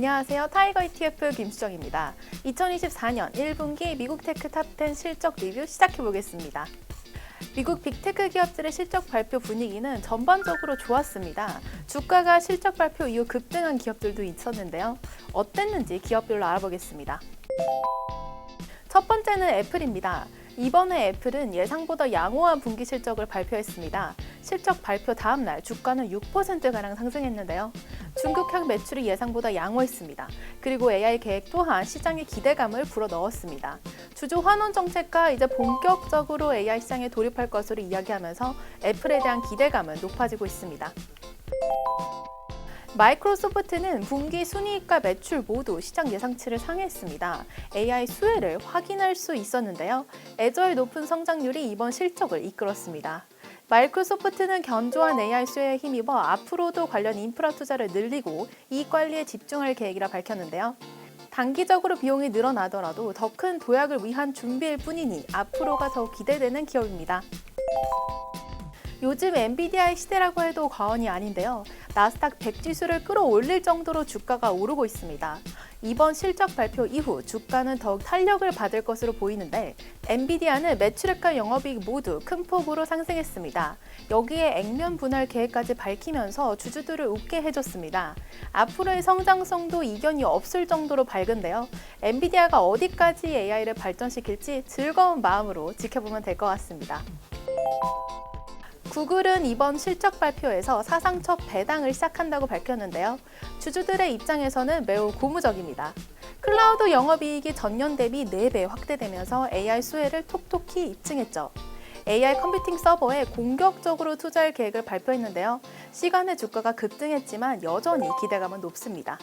안녕하세요. 타이거 ETF 김수정입니다. 2024년 1분기 미국 테크 탑10 실적 리뷰 시작해보겠습니다. 미국 빅테크 기업들의 실적 발표 분위기는 전반적으로 좋았습니다. 주가가 실적 발표 이후 급등한 기업들도 있었는데요. 어땠는지 기업별로 알아보겠습니다. 첫 번째는 애플입니다. 이번에 애플은 예상보다 양호한 분기 실적을 발표했습니다. 실적 발표 다음 날 주가는 6%가량 상승했는데요. 중국향 매출이 예상보다 양호했습니다. 그리고 AI 계획 또한 시장의 기대감을 불어넣었습니다. 주주 환원 정책과 이제 본격적으로 AI 시장에 돌입할 것으로 이야기하면서 애플에 대한 기대감은 높아지고 있습니다. 마이크로소프트는 분기 순이익과 매출 모두 시장 예상치를 상회했습니다. AI 수혜를 확인할 수 있었는데요. 애저의 높은 성장률이 이번 실적을 이끌었습니다. 마이크로소프트는 견조한 AI 수혜에 힘입어 앞으로도 관련 인프라 투자를 늘리고 이익 관리에 집중할 계획이라 밝혔는데요. 단기적으로 비용이 늘어나더라도 더 큰 도약을 위한 준비일 뿐이니 앞으로가 더욱 기대되는 기업입니다. 요즘 엔비디아의 시대라고 해도 과언이 아닌데요. 나스닥 100 지수를 끌어올릴 정도로 주가가 오르고 있습니다. 이번 실적 발표 이후 주가는 더욱 탄력을 받을 것으로 보이는데 엔비디아는 매출액과 영업이익 모두 큰 폭으로 상승했습니다. 여기에 액면 분할 계획까지 밝히면서 주주들을 웃게 해줬습니다. 앞으로의 성장성도 이견이 없을 정도로 밝은데요. 엔비디아가 어디까지 AI를 발전시킬지 즐거운 마음으로 지켜보면 될 것 같습니다. 구글은 이번 실적 발표에서 사상 첫 배당을 시작한다고 밝혔는데요. 주주들의 입장에서는 매우 고무적입니다. 클라우드 영업이익이 전년 대비 4배 확대되면서 AI 수혜를 톡톡히 입증했죠. AI 컴퓨팅 서버에 공격적으로 투자할 계획을 발표했는데요. 시간의 주가가 급등했지만 여전히 기대감은 높습니다.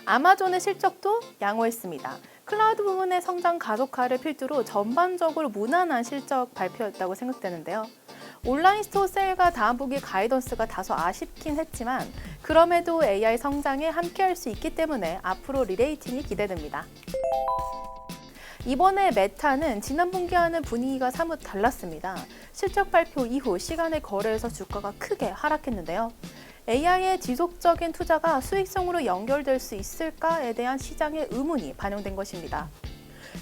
아마존의 실적도 양호했습니다. 클라우드 부문의 성장 가속화를 필두로 전반적으로 무난한 실적 발표였다고 생각되는데요. 온라인 스토어 세일과 다음 분기 가이던스가 다소 아쉽긴 했지만 그럼에도 AI 성장에 함께할 수 있기 때문에 앞으로 리레이팅이 기대됩니다. 이번에 메타는 지난 분기와는 분위기가 사뭇 달랐습니다. 실적 발표 이후 시간의 거래에서 주가가 크게 하락했는데요. AI의 지속적인 투자가 수익성으로 연결될 수 있을까에 대한 시장의 의문이 반영된 것입니다.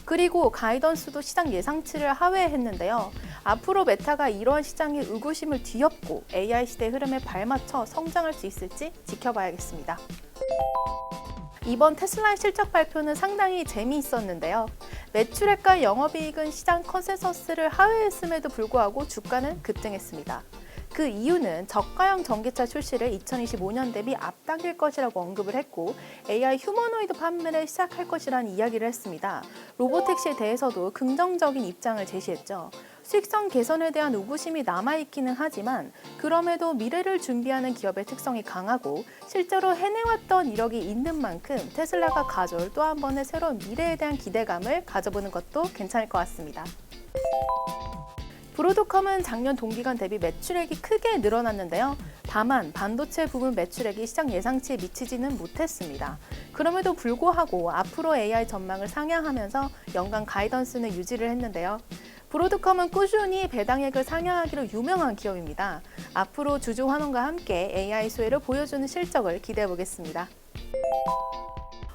그리고 가이던스도 시장 예상치를 하회했는데요. 앞으로 메타가 이러한 시장의 의구심을 뒤엎고 AI 시대 흐름에 발맞춰 성장할 수 있을지 지켜봐야겠습니다. 이번 테슬라의 실적 발표는 상당히 재미있었는데요. 매출액과 영업이익은 시장 컨센서스를 하회했음에도 불구하고 주가는 급등했습니다. 그 이유는 저가형 전기차 출시를 2025년 대비 앞당길 것이라고 언급을 했고 AI 휴머노이드 판매를 시작할 것이라는 이야기를 했습니다. 로보택시에 대해서도 긍정적인 입장을 제시했죠. 수익성 개선에 대한 의구심이 남아있기는 하지만 그럼에도 미래를 준비하는 기업의 특성이 강하고 실제로 해내왔던 이력이 있는 만큼 테슬라가 가져올 또 한 번의 새로운 미래에 대한 기대감을 가져보는 것도 괜찮을 것 같습니다. 브로드컴은 작년 동기간 대비 매출액이 크게 늘어났는데요. 다만 반도체 부분 매출액이 시장 예상치에 미치지는 못했습니다. 그럼에도 불구하고 앞으로 AI 전망을 상향하면서 연간 가이던스는 유지를 했는데요. 브로드컴은 꾸준히 배당액을 상향하기로 유명한 기업입니다. 앞으로 주주 환원과 함께 AI 수혜를 보여주는 실적을 기대해 보겠습니다.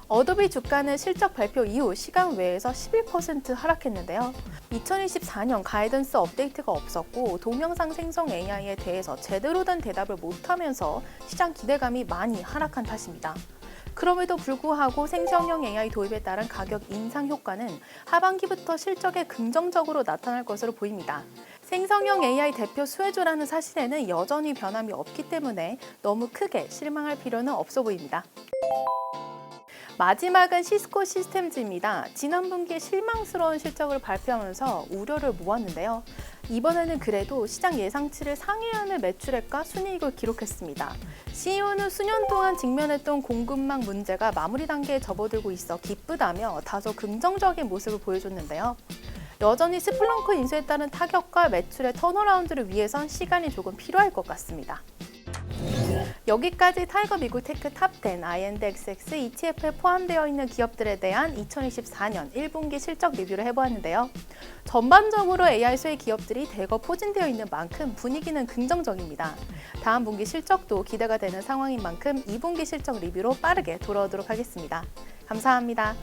어도비 주가는 실적 발표 이후 시간 외에서 11% 하락했는데요. 2024년 가이던스 업데이트가 없었고 동영상 생성 AI에 대해서 제대로 된 대답을 못하면서 시장 기대감이 많이 하락한 탓입니다. 그럼에도 불구하고 생성형 AI 도입에 따른 가격 인상 효과는 하반기부터 실적에 긍정적으로 나타날 것으로 보입니다. 생성형 AI 대표 수혜주라는 사실에는 여전히 변함이 없기 때문에 너무 크게 실망할 필요는 없어 보입니다. 마지막은 시스코 시스템즈입니다. 지난 분기에 실망스러운 실적을 발표하면서 우려를 모았는데요. 이번에는 그래도 시장 예상치를 상회하는 매출액과 순이익을 기록했습니다. CEO는 수년 동안 직면했던 공급망 문제가 마무리 단계에 접어들고 있어 기쁘다며 다소 긍정적인 모습을 보여줬는데요. 여전히 스플렁크 인수에 따른 타격과 매출의 턴어라운드를 위해선 시간이 조금 필요할 것 같습니다. 여기까지 타이거 미국 테크 탑10 INDXX ETF에 포함되어 있는 기업들에 대한 2024년 1분기 실적 리뷰를 해보았는데요. 전반적으로 AI 수혜 기업들이 대거 포진되어 있는 만큼 분위기는 긍정적입니다. 다음 분기 실적도 기대가 되는 상황인 만큼 2분기 실적 리뷰로 빠르게 돌아오도록 하겠습니다. 감사합니다.